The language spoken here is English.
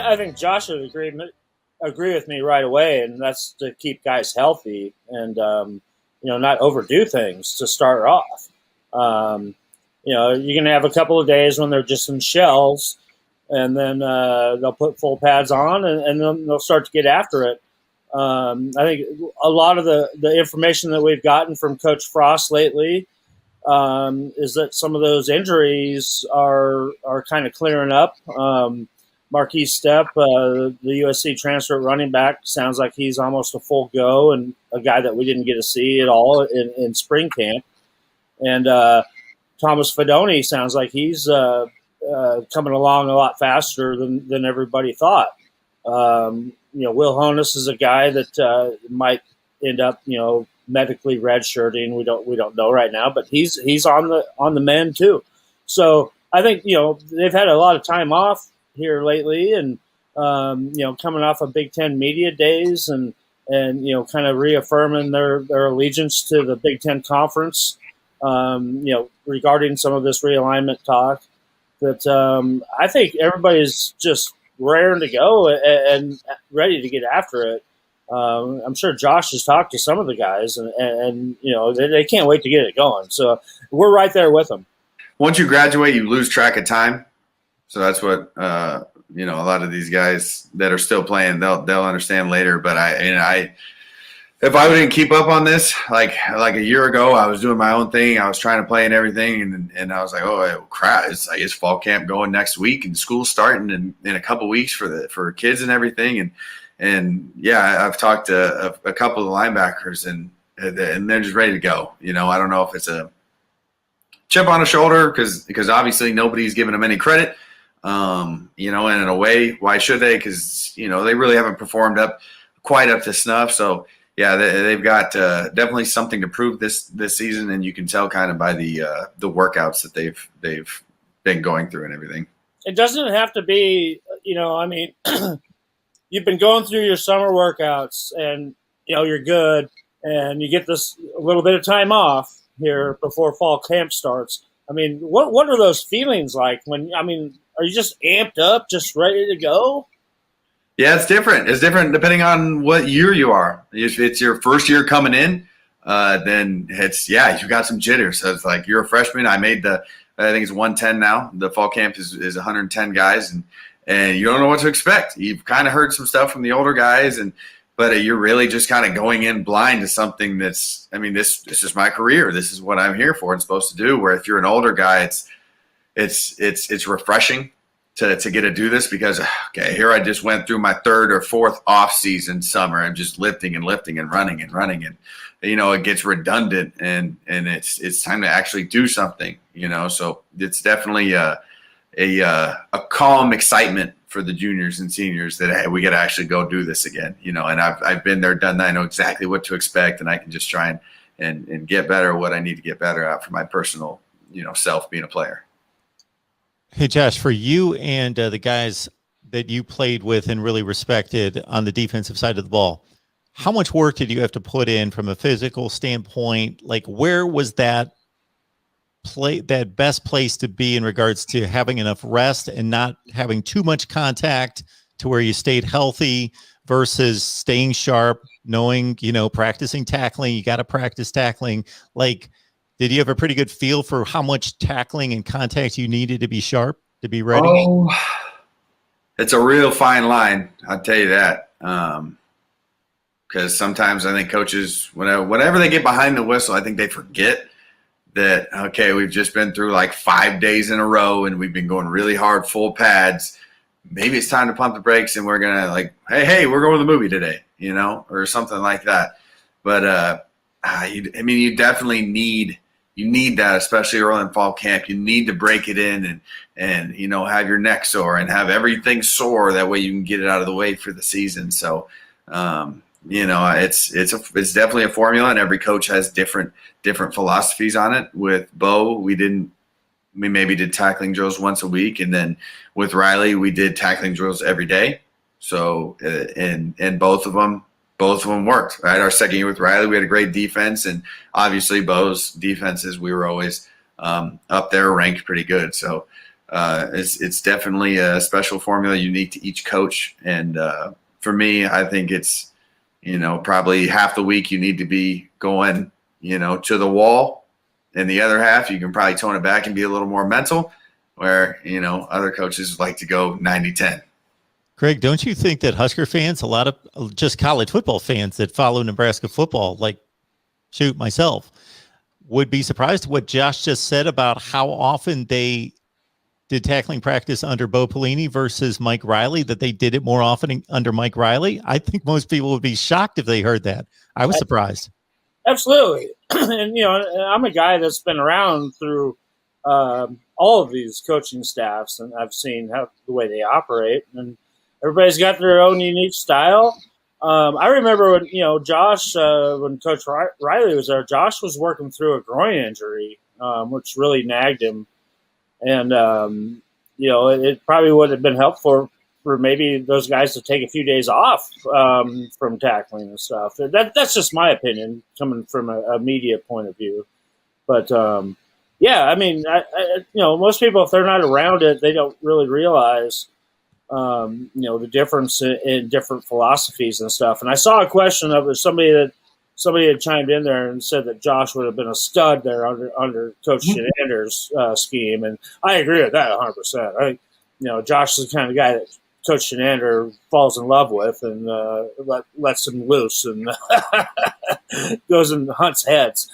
I think Josh would agree with me right away, and that's to keep guys healthy and not overdo things to start off. You're going to have a couple of days when they're just in shells, and then they'll put full pads on, and then they'll start to get after it. I think a lot of the information that we've gotten from Coach Frost lately is that some of those injuries are kind of clearing up. Marquise Stepp, the USC transfer running back, sounds like he's almost a full go, and a guy that we didn't get to see at all in spring camp. And Thomas Fedoni sounds like he's coming along a lot faster than everybody thought. Will Honus is a guy that might end up, medically redshirting. We don't know right now, but he's on the mend too. So I think they've had a lot of time off here lately, and coming off of Big Ten media days, and kind of reaffirming their allegiance to the Big Ten conference. Regarding some of this realignment talk, that I think everybody's just raring to go and ready to get after it. I'm sure Josh has talked to some of the guys, and they can't wait to get it going. So we're right there with them. Once you graduate, you lose track of time. So that's what a lot of these guys that are still playing, they'll understand later. But if I didn't keep up on this, like a year ago, I was doing my own thing. I was trying to play and everything, and I was like, oh crap! It's fall camp going next week, and school's starting in a couple weeks for kids and everything. And yeah, I've talked to a couple of linebackers, and they're just ready to go. I don't know if it's a chip on the shoulder because obviously nobody's giving them any credit. And in a way, why should they? Because they really haven't performed quite up to snuff. So. Yeah, they've got definitely something to prove this season, and you can tell kind of by the workouts that they've been going through and everything. It doesn't have to be, you've been going through your summer workouts, and you're good, and you get this a little bit of time off here before fall camp starts. What are those feelings like are you just amped up, just ready to go? Yeah, it's different. It's different depending on what year you are. If it's your first year coming in, then you got some jitters. So it's like you're a freshman. I think it's 110 now. The fall camp is 110 guys, and you don't know what to expect. You've kind of heard some stuff from the older guys, but you're really just kind of going in blind to something this is my career. This is what I'm here for and supposed to do. Where if you're an older guy, it's refreshing to get to do this because, okay, here I just went through my third or fourth off-season summer. I'm just lifting and running. And, it gets redundant and it's time to actually do something, So it's definitely a calm excitement for the juniors and seniors that, hey, we got to actually go do this again, and I've been there, done that. I know exactly what to expect, and I can just try and get better at what I need to get better at for my personal, self being a player. Hey, Josh, for you and the guys that you played with and really respected on the defensive side of the ball, how much work did you have to put in from a physical standpoint? Like, where was that best place to be in regards to having enough rest and not having too much contact to where you stayed healthy versus staying sharp, knowing, practicing tackling, you got to practice tackling. Like, did you have a pretty good feel for how much tackling and contact you needed to be sharp, to be ready? Oh, it's a real fine line, I'll tell you that. Because sometimes I think coaches, whenever they get behind the whistle, I think they forget that, okay, we've just been through like 5 days in a row and we've been going really hard, full pads. Maybe it's time to pump the brakes and we're going to hey, we're going to the movie today, or something like that. But, you definitely need that, especially early in fall camp. You need to break it in and have your neck sore and have everything sore. That way you can get it out of the way for the season. So, it's definitely a formula, and every coach has different philosophies on it. With Bo, we maybe did tackling drills once a week, and then with Riley, we did tackling drills every day. So, and both of them worked, right? Our second year with Riley, we had a great defense, and obviously Bo's defenses, we were always up there ranked pretty good. So It's definitely a special formula unique to each coach. And for me, I think it's, probably half the week you need to be going, to the wall. And the other half, you can probably tone it back and be a little more mental, where, other coaches like to go 90-10. Craig, don't you think that Husker fans, a lot of just college football fans that follow Nebraska football, like myself, would be surprised at what Josh just said about how often they did tackling practice under Bo Pelini versus Mike Riley, that they did it more often under Mike Riley? I think most people would be shocked if they heard that. I was surprised. Absolutely. And, I'm a guy that's been around through all of these coaching staffs, and I've seen the way they operate, and everybody's got their own unique style. I remember when, Josh, when Coach Riley was there, Josh was working through a groin injury, which really nagged him. And, it probably would have been helpful for maybe those guys to take a few days off from tackling and stuff. That's just my opinion, coming from a media point of view. But, most people, if they're not around it, they don't really realize the difference in different philosophies and stuff. And I saw a question of somebody had chimed in there and said that Josh would have been a stud there under Coach Shenander's scheme, and I agree with that 100%. I think Josh is the kind of guy that Coach Shenander falls in love with and lets him loose and goes and hunts heads.